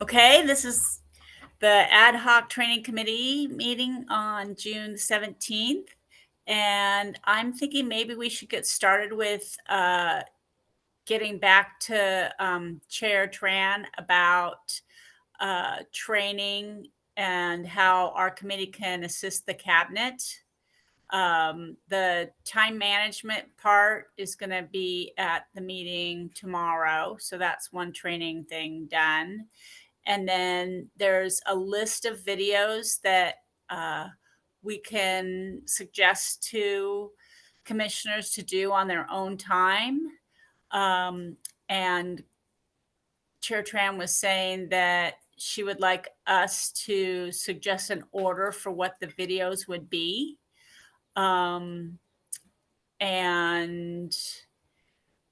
Okay, this is the ad hoc training committee meeting on June 17th. And I'm thinking maybe we should get started with getting back to Chair Tran about training and how our committee can assist the cabinet. The time management part is going to be at the meeting tomorrow. So that's one training thing done. And then there's a list of videos that we can suggest to commissioners to do on their own time. And Chair Tran was saying that she would like us to suggest an order for what the videos would be. And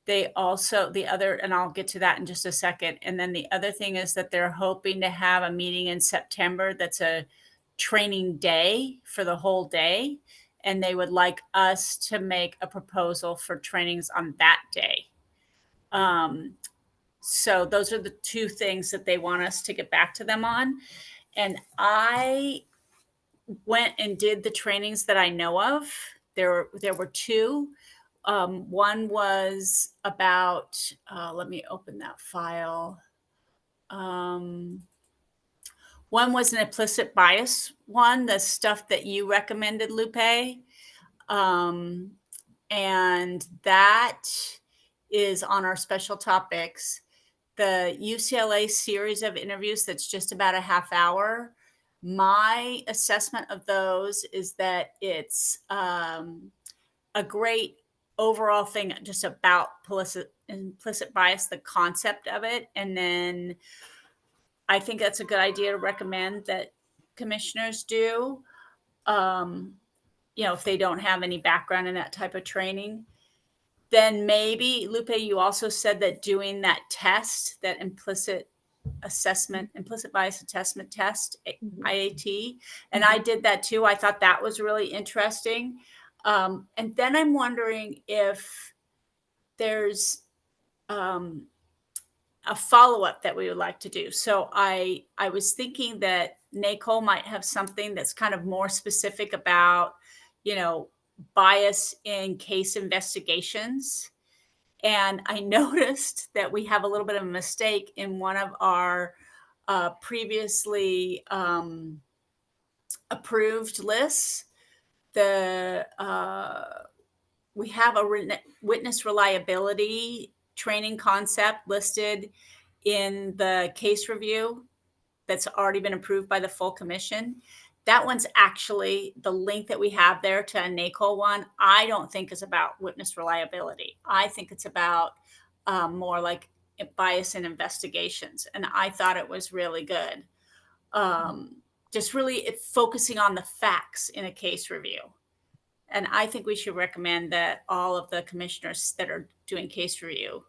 they also, and I'll get to that in just a second. And then the other thing is that they're hoping to have a meeting in September that's a training day for the whole day. And they would like us to make a proposal for trainings on that day. So those are the two things that they want us to get back to them on. And I went and did the trainings that I know of. There were two. One was about, let me open that file. One was an implicit bias one, the stuff that you recommended, Lupe. And that is on our special topics. The UCLA series of interviews that's just about a half hour. My assessment of those is that it's a great overall thing just about implicit bias, the concept of it. And then I think that's a good idea to recommend that commissioners do, if they don't have any background in that type of training. Then maybe, Lupe, you also said that doing that test, that implicit bias assessment test, IAT, and I did that too. I thought that was really interesting. And then I'm wondering if there's a follow-up that we would like to do. So I was thinking that NACOL might have something that's kind of more specific about, bias in case investigations. And I noticed that we have a little bit of a mistake in one of our previously approved lists. We have a witness reliability training concept listed in the case review that's already been approved by the full commission. That one's actually the link that we have there to a NACOL one. I don't think is about witness reliability. I think it's about more like bias in investigations. And I thought it was really good. Just really focusing on the facts in a case review. And I think we should recommend that all of the commissioners that are doing case review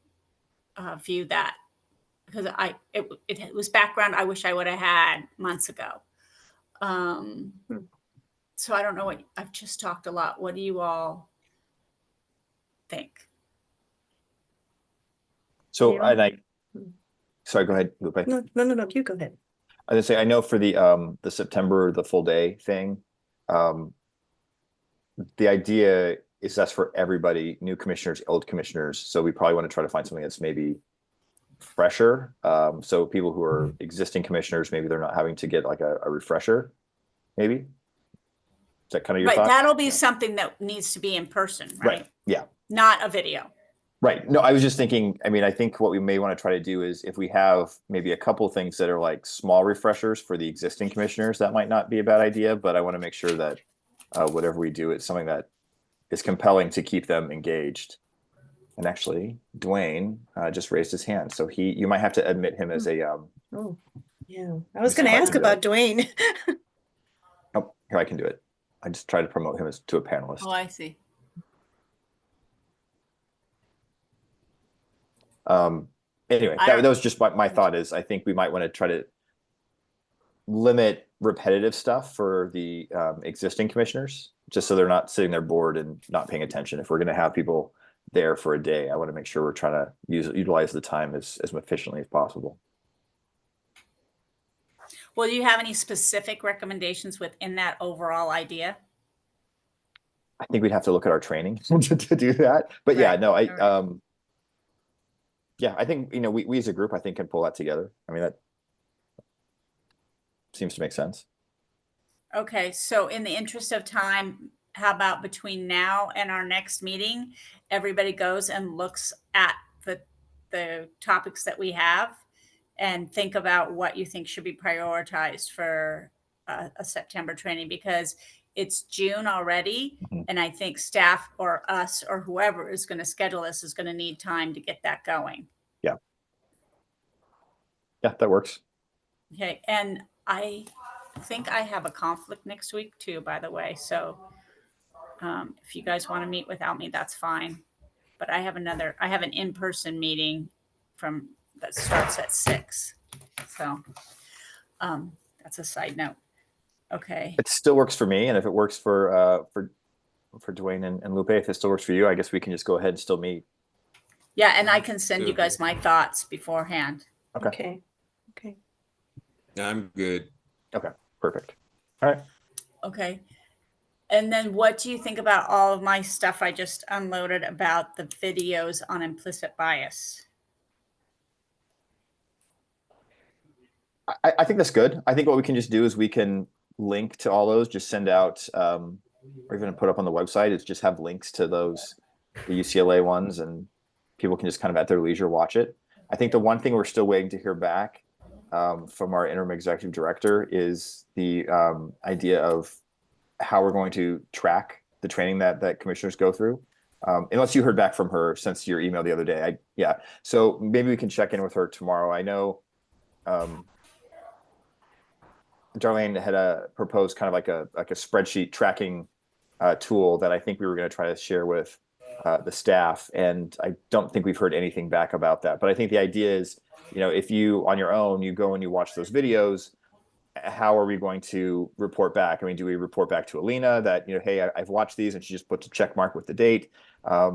view that, because it was background I wish I would have had months ago. So I don't know I've just talked a lot. What do you all think? So sorry, go ahead, Lupe. No, you go ahead. I was gonna say, I know for the September, the full day thing, the idea is that's for everybody, new commissioners, old commissioners. So we probably want to try to find something that's maybe fresher. So people who are existing commissioners, maybe they're not having to get like a refresher, maybe. Is that kind of your thought? That'll be something that needs to be in person, right? Yeah. Not a video. Right. No, I was just thinking, I think what we may want to try to do is if we have maybe a couple of things that are like small refreshers for the existing commissioners, that might not be a bad idea, but I want to make sure that whatever we do, it's something that is compelling to keep them engaged. And actually, Dwayne just raised his hand. So you might have to admit him as a... Oh, yeah. I was going to ask about Dwayne. Oh, here, I can do it. I just try to promote him to a panelist. Oh, I see. Anyway, that was just my thought is I think we might want to try to limit repetitive stuff for the existing commissioners, just so they're not sitting there bored and not paying attention. If we're going to have people there for a day, I want to make sure we're trying to utilize the time as efficiently as possible. Well, do you have any specific recommendations within that overall idea? I think we'd have to look at our training to do that. But yeah, Right, no, right. yeah, I think, we as a group, I think can pull that together. I mean, that seems to make sense. Okay, so in the interest of time, how about between now and our next meeting, everybody goes and looks at the topics that we have and think about what you think should be prioritized for a September training, because it's June already, Mhm. and I think staff or us or whoever is going to schedule this is going to need time to get that going. Yeah, that works. Okay, and I think I have a conflict next week too, by the way. So if you guys want to meet without me, that's fine. But I have an in-person meeting that starts at 6. So that's a side note. Okay. It still works for me. And if it works for Dwayne and Lupe, if it still works for you, I guess we can just go ahead and still meet. Yeah, and I can send you guys my thoughts beforehand. Okay. Okay. I'm good. Okay, perfect. All right. Okay. And then what do you think about all of my stuff I just unloaded about the videos on implicit bias? I think that's good. I think what we can just do is we can link to all those, just send out, or even put up on the website, is just have links to those, the UCLA ones, and people can just kind of at their leisure watch it. I think the one thing we're still waiting to hear back from our interim executive director is the idea of how we're going to track the training that commissioners go through. Unless you heard back from her since your email the other day. Yeah. So maybe we can check in with her tomorrow. I know Darlene had proposed kind of like a spreadsheet tracking tool that I think we were going to try to share with the staff. And I don't think we've heard anything back about that. But I think the idea is, if you on your own, you go and you watch those videos, how are we going to report back? I mean, do we report back to Alina that, hey, I've watched these, and she just puts a check mark with the date? I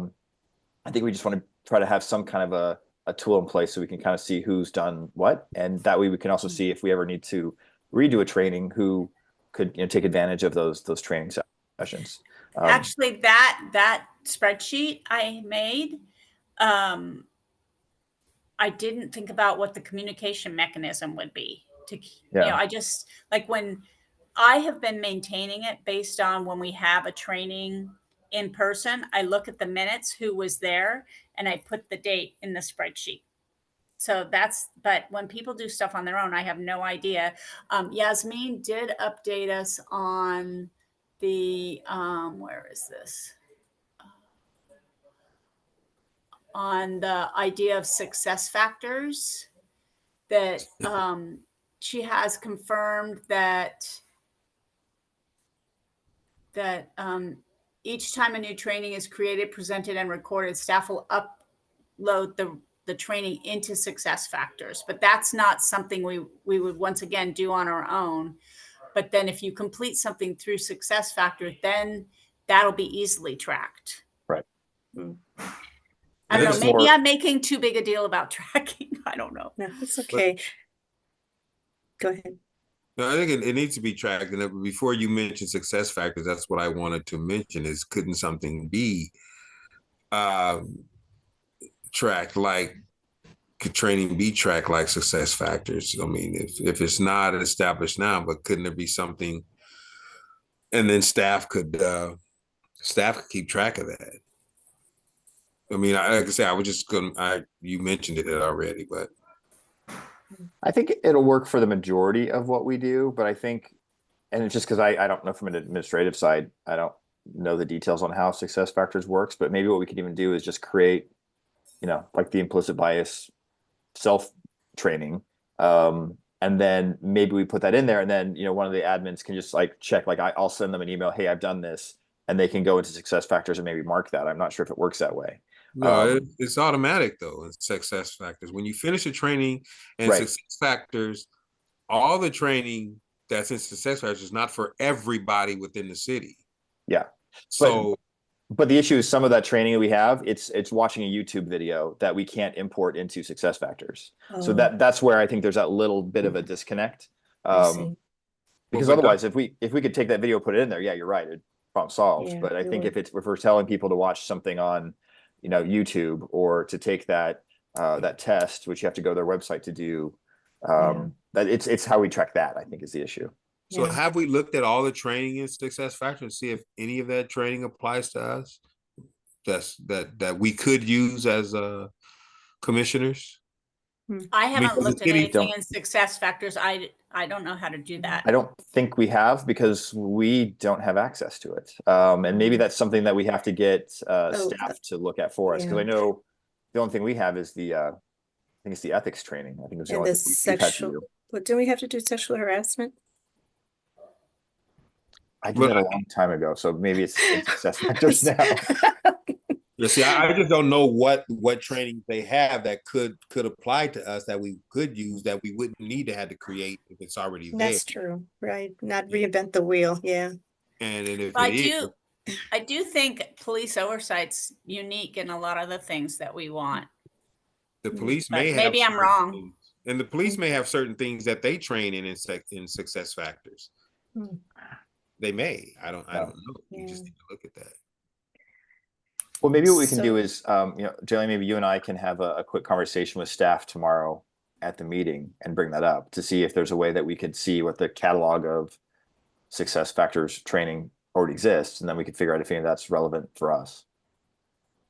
think we just want to try to have some kind of a tool in place so we can kind of see who's done what. And that way we can also see if we ever need to redo a training, who could take advantage of those training sessions. Actually, that spreadsheet I made, I didn't think about what the communication mechanism would be. I just, like, when I have been maintaining it based on when we have a training in person, I look at the minutes, who was there, and I put the date in the spreadsheet. So but when people do stuff on their own, I have no idea. Yasmin did update us on the, where is this? On the idea of success factors, that she has confirmed that each time a new training is created, presented, and recorded, staff will upload the training into success factors. But that's not something we would once again do on our own. But then if you complete something through success factor, then that'll be easily tracked. Right. I don't know. It's Maybe more- I'm making too big a deal about tracking. I don't know. No, it's okay. Go ahead. No, I think it needs to be tracked. And before you mention success factors, that's what I wanted to mention is, couldn't something be tracked, like, could training be tracked like success factors? I mean, if it's not established now, but couldn't there be something, and then staff could keep track of that? I mean, like I said, I was just you mentioned it already, but I think it'll work for the majority of what we do, but I think, and it's just because I don't know from an administrative side, I don't know the details on how success factors works, but maybe what we could even do is just create, like the implicit bias self training. And then maybe we put that in there, and then, one of the admins can just like check, like I'll send them an email, hey, I've done this, and they can go into success factors and maybe mark that. I'm not sure if it works that way. no, it's automatic though in success factors. When you finish a training and Right. success factors, all the training that's in success factors is not for everybody within the city. Yeah. So But the issue is some of that training that we have, it's watching a YouTube video that we can't import into success factors. So Oh, that's where I think there's that little bit of a disconnect. I Um, see. because but otherwise, if we could take that video, put it in there, yeah, you're right, it problem solved. Yeah, But I it think would. if we're telling people to watch something on, YouTube, or to take that that test, which you have to go to their website to do, that it's how we track that, I think, is the issue. So Yeah. have we looked at all the training in success factors and see if any of that training applies to us? That we could use as commissioners? I I mean, haven't 'cause the looked at city anything don't- in success factors. I don't know how to do that. I don't think we have, because we don't have access to it. And maybe that's something that we have to get staff to look at for us, because yeah. I know the only thing we have is I think it's the ethics training. I think it's the And only the thing we've had to sexual, do. but didn't we have to do sexual harassment? I did But that a long time ago, so maybe it's in success factors now. you see, I just don't know what training they have that could apply to us that we could use that we wouldn't need to have to create if it's already there. That's true, right? Not reinvent the wheel, yeah. And then if I it is, do think police oversight's unique in a lot of the things that we want. the police may But have maybe I'm certain wrong. things, and the police may have certain things that they train in success factors. Hmm. They may. I don't know. We Yeah. just need to look at that. Well, maybe what we can do So- is, Jillian, maybe you and I can have a quick conversation with staff tomorrow at the meeting and bring that up to see if there's a way that we could see what the catalog of success factors training already exists, and then we could figure out if any of that's relevant for us.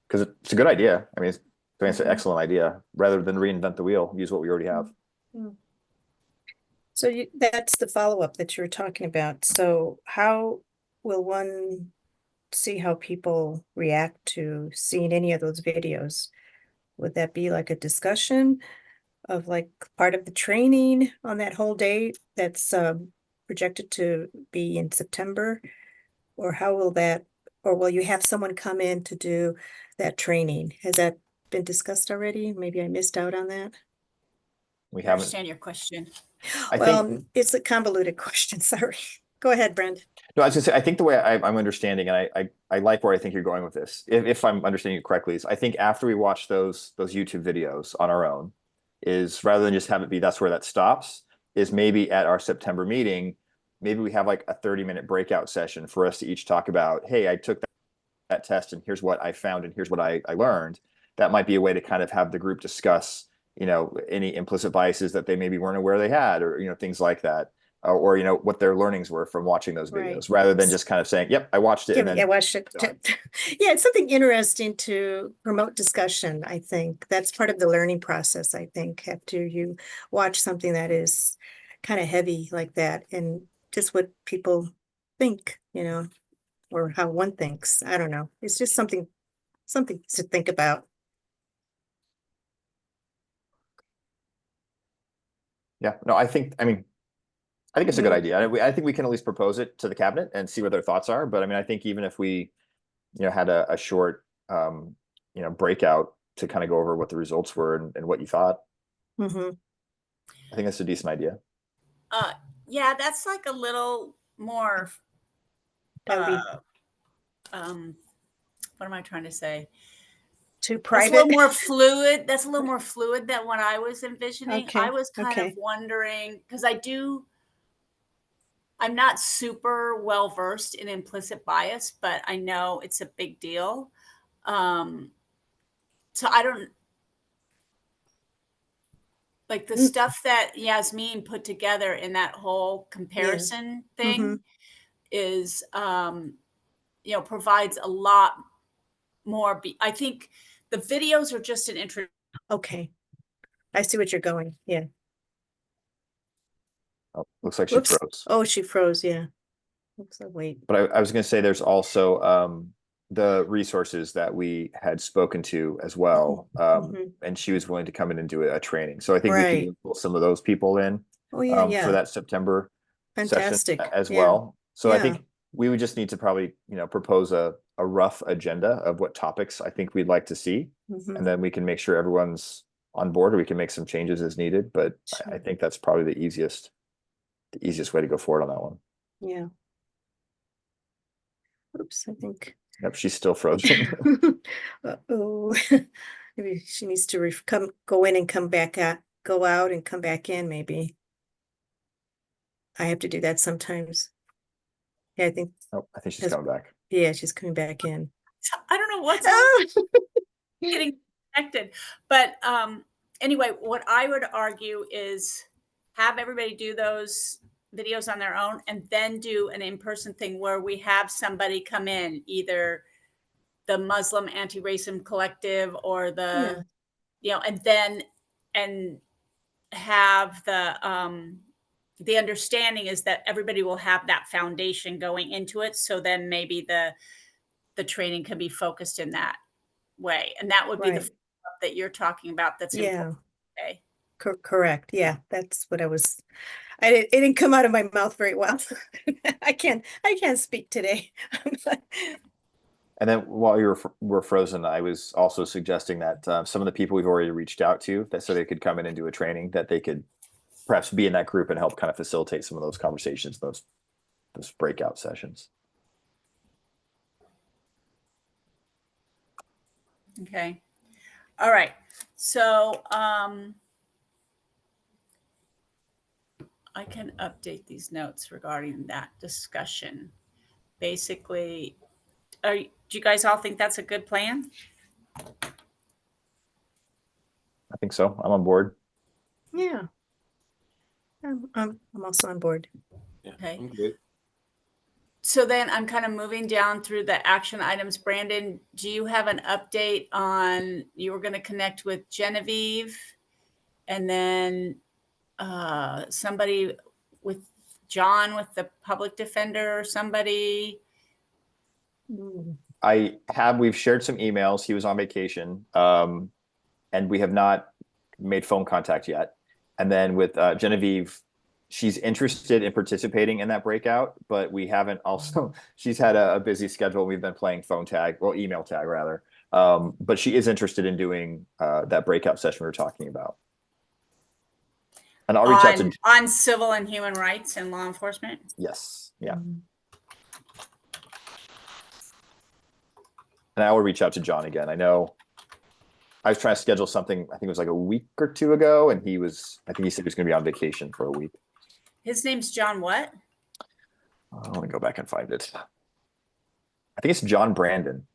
Because it's a good idea. I mean, it's an Mhm. excellent idea. Rather than reinvent the wheel, use what we already have. So that's the follow-up that you were talking about. So how will one see how people react to seeing any of those videos? Would that be like a discussion of like part of the training on that whole day that's projected to be in September? Or how will that, or will you have someone come in to do that training? Has that been discussed already? Maybe I missed out on that. We I haven't. understand your question. I Well, think. it's a convoluted question, sorry. Go ahead, Brenda. No, I was gonna say, I think the way I'm understanding, and I like where I think you're going with this, if I'm understanding you correctly, is I think after we watch those YouTube videos on our own, is rather than just have it be that's where that stops, is maybe at our September meeting, maybe we have like a 30-minute breakout session for us to each talk about, hey, I took that test and here's what I found and here's what I learned. That might be a way to kind of have the group discuss, any implicit biases that they maybe weren't aware they had, or, things like that. Or what their learnings were from watching those videos, Right. rather than just kind of saying, yep, I watched it. Yeah, And then I watched it. done. Yeah, it's something interesting to promote discussion, I think. That's part of the learning process, I think, after you watch something that is kind of heavy like that, and just what people think, or how one thinks. I don't know. It's just something to think about. Yeah, no, I think it's a good idea. I think we can at least propose it to the cabinet and see what their thoughts are. But I think even if we, had a short, breakout to kind of go over what the results were and what you thought, Mhm. I think that's a decent idea. Yeah, that's like a little more, That would be what am I trying to say? too That's a private. little more fluid. That's a little more fluid than what I was envisioning. Okay, I was kind okay. of wondering, because I'm not super well versed in implicit bias, but I know it's a big deal. So I don't like the stuff that Yasmin put together in that whole comparison thing is, provides a lot more. I think the videos are just an intro. Okay. I see what you're going. Yeah. Oh, looks like she Whoops. froze. Oh, she froze. Yeah. Looks like wait. But I was going to say there's also the resources that we had spoken to as well, and she was willing to come in and do a training. So I think we Right. can pull some of those people in Oh yeah, yeah. for that September Fantastic. session as Yeah. well. So I Yeah. think we would just need to probably propose a rough agenda of what topics I think we'd like to see, Mhm. and then we can make sure everyone's on board, or we can make some changes as needed. But I Sure. think that's probably the easiest way to go forward on that one. Yeah. Oops, I think. Yep, she's still frozen. Uh-oh. Maybe she needs to go in and come back out, go out and come back in, maybe. I have to do that sometimes. Yeah, I think, Oh, I think she's That's- coming back. yeah, she's coming back in. I don't know what's Oh, getting connected. But anyway, what I would argue is have everybody do those videos on their own and then do an in-person thing where we have somebody come in, either the Muslim Anti-Racism Collective or the, and then, and have the understanding is that everybody will have that foundation going into it. So then maybe the training can be focused in that way. And that would be the Right. that you're talking about. That's Yeah, important. Okay. correct. Yeah, that's what it didn't come out of my mouth very well. I can't speak today. And then while were frozen, I was also suggesting that some of the people we've already reached out to, that so they could come in and do a training, that they could perhaps be in that group and help kind of facilitate some of those conversations, those breakout sessions. Okay. All right. So I can update these notes regarding that discussion. Basically, do you guys all think that's a good plan? I think so. I'm on board. Yeah. I'm also on board. Yeah, Okay. I'm good. So then I'm kind of moving down through the action items. Brandon, do you have an update on, you were going to connect with Genevieve and then somebody with John with the public defender or somebody? We've shared some emails. He was on vacation, and we have not made phone contact yet. And then with Genevieve, she's interested in participating in that breakout, but we haven't also, she's had a busy schedule. We've been playing phone tag, well, email tag rather. But she is interested in doing that breakout session we were talking about. And I'll reach out to, on civil and human rights and law enforcement. yes. Yeah. And I will reach out to John again. I know I was trying to schedule something, I think it was like a week or two ago, and I think he said he was going to be on vacation for a week. His name's John what? I want to go back and find it. I think it's John Brandon.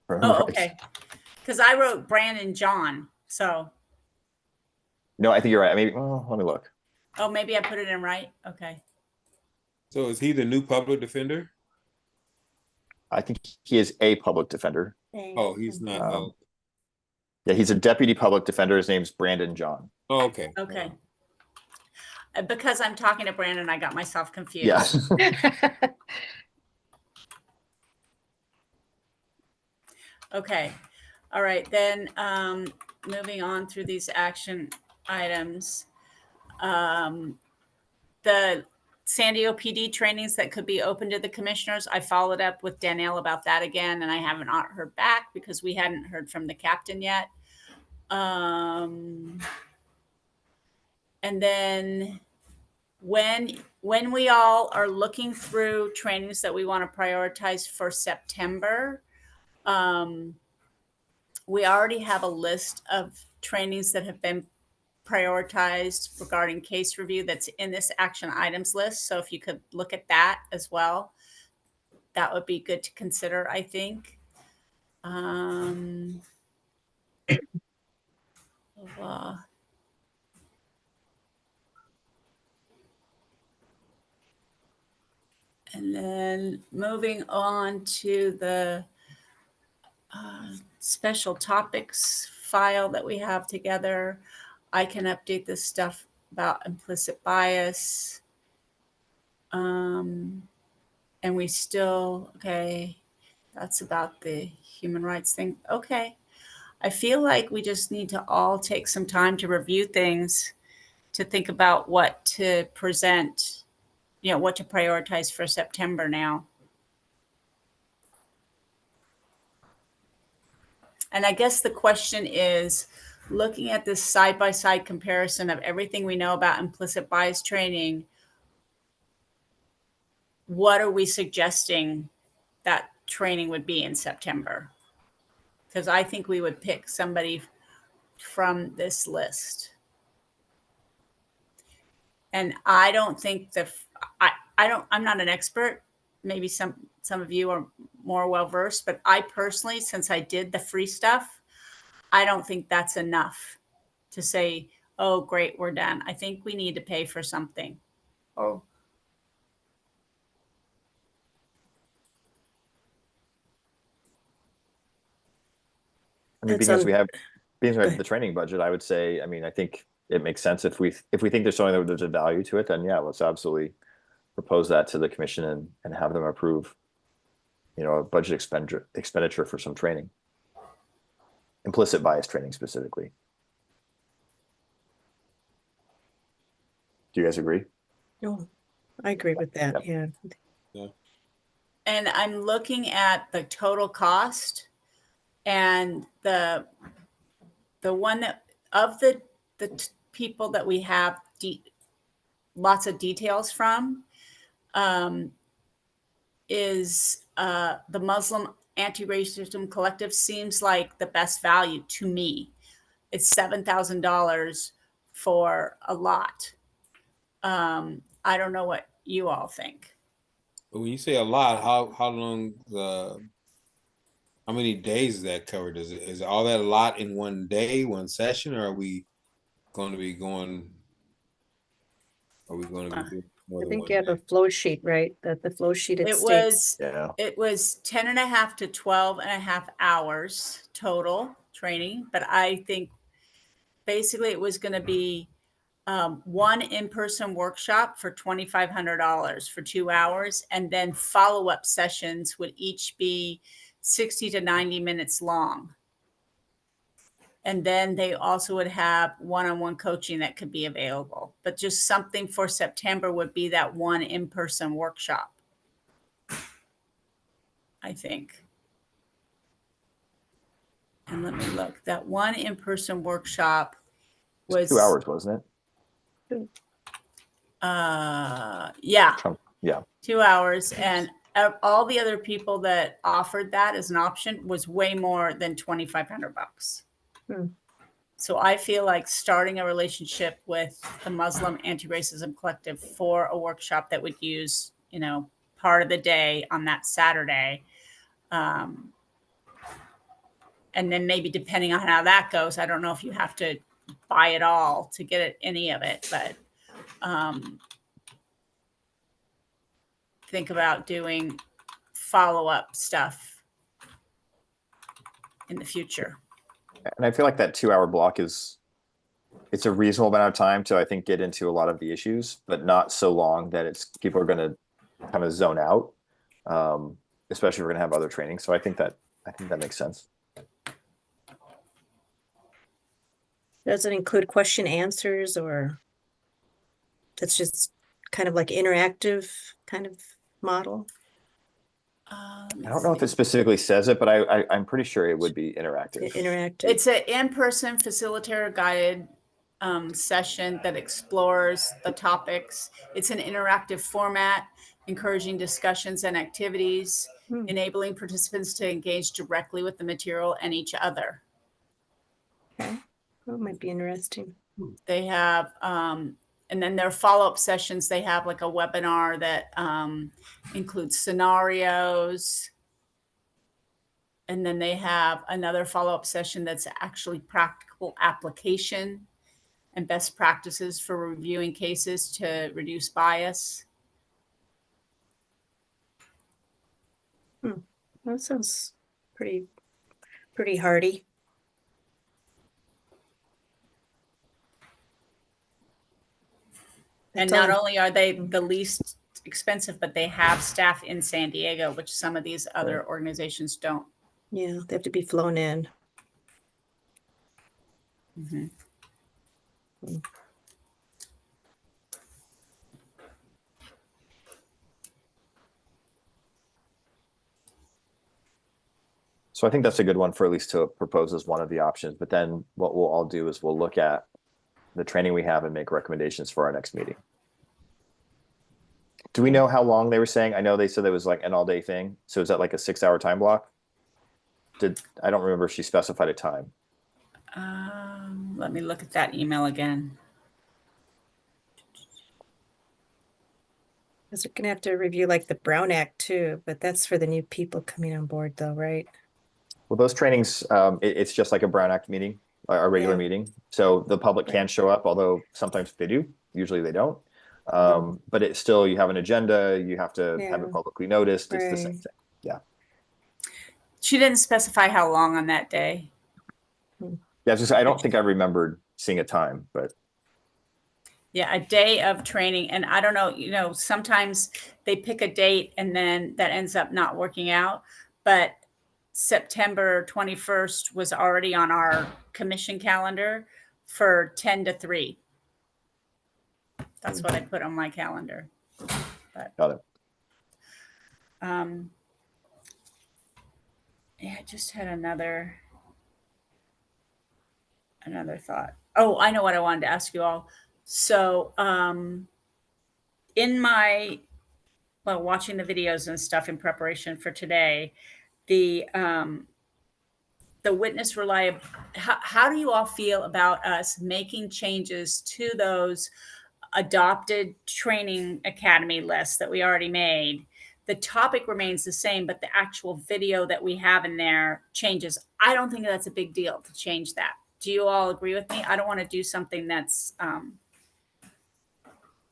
Oh, okay. Because I wrote Brandon John. So. No, I think you're right. Maybe, let me look. Oh, maybe I put it in right. Okay. So is he the new public defender? I think he is a public defender. Oh, he's not. Yeah, he's a deputy public defender. His name's Brandon John. Oh, okay. Okay. Because I'm talking to Brandon, I got myself confused. Yeah. Okay. All right. Then moving on through these action items. The San Diego PD trainings that could be open to the commissioners. I followed up with Danielle about that again, and I haven't heard back because we hadn't heard from the captain yet. And then when we all are looking through trainings that we want to prioritize for September, we already have a list of trainings that have been prioritized regarding case review that's in this action items list. So if you could look at that as well, that would be good to consider, I think. And then moving on to the special topics file that we have together, I can update this stuff about implicit bias. And we still, okay, that's about the human rights thing. Okay. I feel like we just need to all take some time to review things, to think about what to present, what to prioritize for September now. And I guess the question is, looking at this side-by-side comparison of everything we know about implicit bias training, what are we suggesting that training would be in September? Because I think we would pick somebody from this list. And I don't think I'm not an expert. Maybe some of you are more well versed, but I personally, since I did the free stuff, I don't think that's enough to say, oh, great, we're done. I think we need to pay for something. Oh, I mean, That's because on- we have Go ahead. the training budget, I would say, I mean, I think it makes sense if we think there's something that there's a value to it, then yeah, let's absolutely propose that to the commission and have them approve, a budget expenditure for some training. Implicit bias training specifically. Do you guys agree? Oh, I agree with that, yeah. and I'm looking at the total cost, and the one that of the people that we have lots of details from is the Muslim Anti-Racism Collective seems like the best value to me. It's $7,000 for a lot. I don't know what you all think. But when you say a lot, how long how many days is that covered? Is all that a lot in one day, one session, or are we going to be going? Are we going to be doing more I than think one you have a day? flow sheet, right? That the flow sheet it It states. was 10 and a half to 12 and a half hours total training, but I think basically it was going to be one in-person workshop for $2,500 for 2 hours, and then follow-up sessions would each be 60 to 90 minutes long. And then they also would have one-on-one coaching that could be available. But just something for September would be that one in-person workshop, I think. And let me look. That one in-person workshop was 2 hours, wasn't it? Yeah, Yeah. 2 hours. And all the other people that offered that as an option was way more than $2,500. Hmm. So I feel like starting a relationship with the Muslim Anti-Racism Collective for a workshop that would use, part of the day on that Saturday. And then maybe depending on how that goes, I don't know if you have to buy it all to get any of it, but think about doing follow-up stuff in the future. And I feel like that 2 hour block it's a reasonable amount of time to, I think, get into a lot of the issues, but not so long that people are going to kind of zone out, especially if we're going to have other training. So I think that makes sense. Does it include question answers, or that's just kind of like interactive kind of model? I don't know if it specifically says it, but I'm pretty sure it would be interactive. Interactive. It's an in-person facilitator guided session that explores the topics. It's an interactive format, encouraging discussions and activities, enabling participants to engage directly with the material and each other. Okay, that might be interesting. They have, and then their follow-up sessions, they have like a webinar that includes scenarios. And then they have another follow-up session that's actually practical application and best practices for reviewing cases to reduce bias. That sounds pretty hearty. And That's not all. only are they the least expensive, but they have staff in San Diego, which some of these other organizations don't. Yeah, they have to be flown in. Mm-hmm. So I think that's a good one for at least to propose as one of the options. But then what we'll all do is we'll look at the training we have and make recommendations for our next meeting. Do we know how long they were saying? I know they said it was like an all-day thing. So is that like a 6 hour time block? I don't remember if she specified a time. Let me look at that email again. Because we're gonna have to review like the Brown Act too, but that's for the new people coming on board though, right? Well, those trainings, it's just like a Brown Act meeting, a regular Yeah. meeting. So the public can Right. show up, although sometimes they do, usually they don't. Mhm. But it's still, you have an agenda, you have to have Yeah. it publicly noticed. It's the same Right. thing. Yeah. She didn't specify how long on that day. Yeah, I don't think I remembered seeing a time, but Yeah, a day of training. And I don't know, sometimes they pick a date and then that ends up not working out. But September 21st was already on our commission calendar for 10 to 3. That's what I put on my calendar. got it. Yeah, I just had another thought. Oh, I know what I wanted to ask you all. So, in my watching the videos and stuff in preparation for today, the witness reliable. How do you all feel about us making changes to those adopted training academy lists that we already made? The topic remains the same, but the actual video that we have in there changes. I don't think that's a big deal to change that. Do you all agree with me? I don't want to do something that's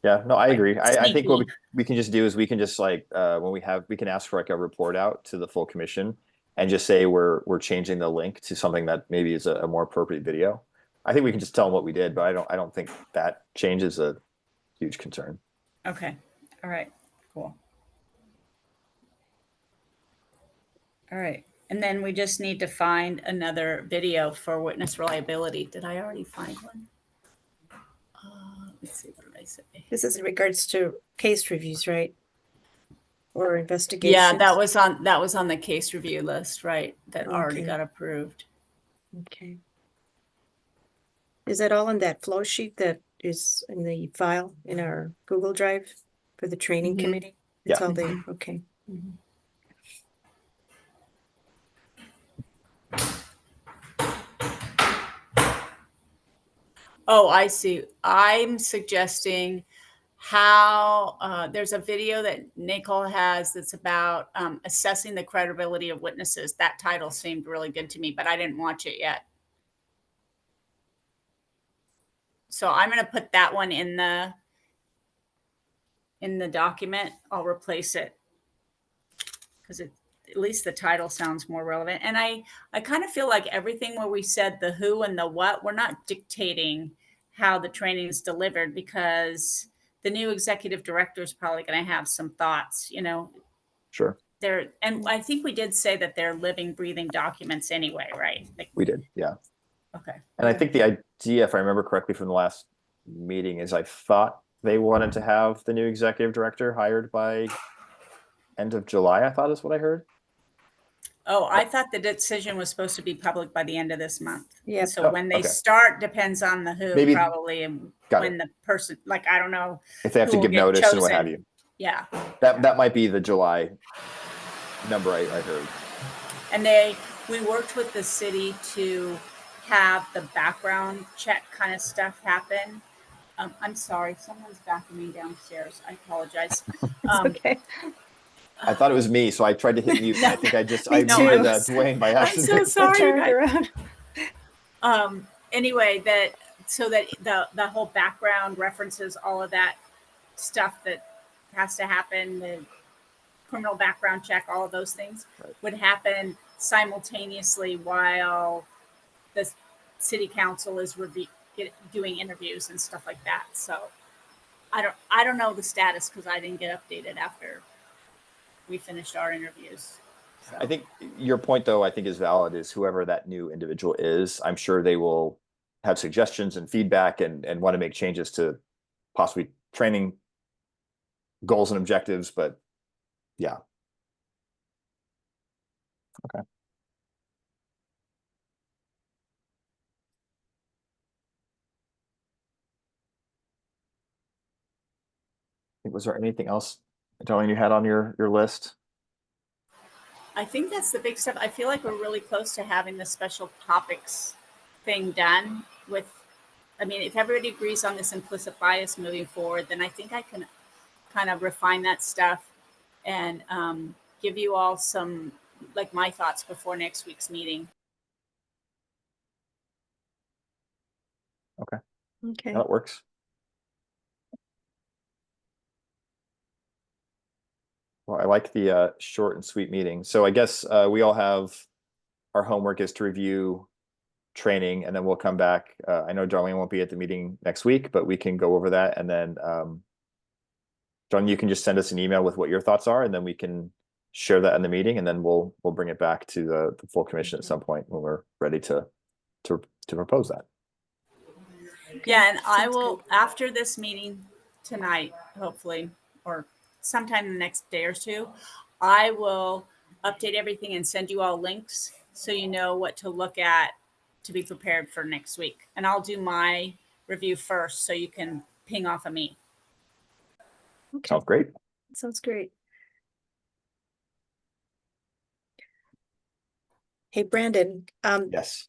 Yeah, no, I like agree. I think what sneaky. we can just do is we can just like when we can ask for like a report out to the full commission and just say we're changing the link to something that maybe is a more appropriate video. I think we can just tell them what we did, but I don't think that change is a huge concern. Okay. All right. Cool. All right. And then we just need to find another video for witness reliability. Did I already find one? Let's see. What did I say? This is in regards to case reviews, right? Or Yeah, investigations? that was on the case review list, right? That already Okay. got approved. Okay. Is that all in that flow sheet that is in the file in our Google Drive for the training Mhm. committee? It's Yeah. all there, okay. Oh, I see. I'm suggesting how there's a video that Nicole has that's about assessing the credibility of witnesses. That title seemed really good to me, but I didn't watch it yet. So I'm going to put that one in the document. I'll replace it because at least the title sounds more relevant. And I kind of feel like everything where we said the who and the what, we're not dictating how the training is delivered because the new executive director is probably going to have some thoughts, Sure, and I think we did say that they're living, breathing documents anyway, right? Like, we did. Yeah. okay. And I think the idea, if I remember correctly from the last meeting, is I thought they wanted to have the new executive director hired by end of July, I thought is what I heard. Oh, I thought the decision was supposed to be public by the end of this month. Yep. So Oh, when they okay. start depends on the who Maybe- probably and Got when it. the person, like, I don't know. If they have who to will give get notice and what have chosen. you. Yeah. That might be the July number I heard. And we worked with the city to have the background check kind of stuff happen. I'm sorry, someone's backing me downstairs. I apologize. It's okay. I thought it was me, so I tried to hit mute. And I think I Me muted too. Dwayne by I'm so accident. sorry. I turned guys. around. Anyway, so that the whole background references all of that stuff that has to happen, the criminal background check, all of those things Right. would happen simultaneously while the city council is doing interviews and stuff like that. So I don't know the status because I didn't get updated after we finished our interviews. So. I think your point, though, I think is valid. Is whoever that new individual is, I'm sure they will have suggestions and feedback and want to make changes to possibly training goals and objectives. But yeah. Okay. Was there anything else, Darlene, you had on your list? I think that's the big stuff. I feel like we're really close to having the special topics thing done with, I mean, if everybody agrees on this implicit bias moving forward, then I think I can kind of refine that stuff and give you all some, like, my thoughts before next week's meeting. Okay. That works. Well, I like the short and sweet meeting. So I guess we all have our homework is to review training, and then we'll come back. I know Darlene won't be at the meeting next week, but we can go over that. And then John, you can just send us an email with what your thoughts are, and then we can share that in the meeting, and then we'll bring it back to the full commission at some point when we're ready to propose that. Yeah, and I sounds will, good. after this meeting tonight, hopefully, or sometime in the next day or two, I will update everything and send you all links so you know what to look at to be prepared for next week. And I'll do my review first so you can ping off of me. Okay, Sounds great. sounds great. Hey, Brandon, Yes.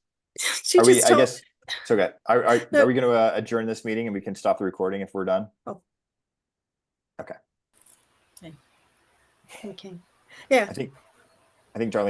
she Are we? just I told, guess. So okay. Are No. we going to adjourn this meeting and we can stop the recording if we're done? okay. Yeah, I think Darlene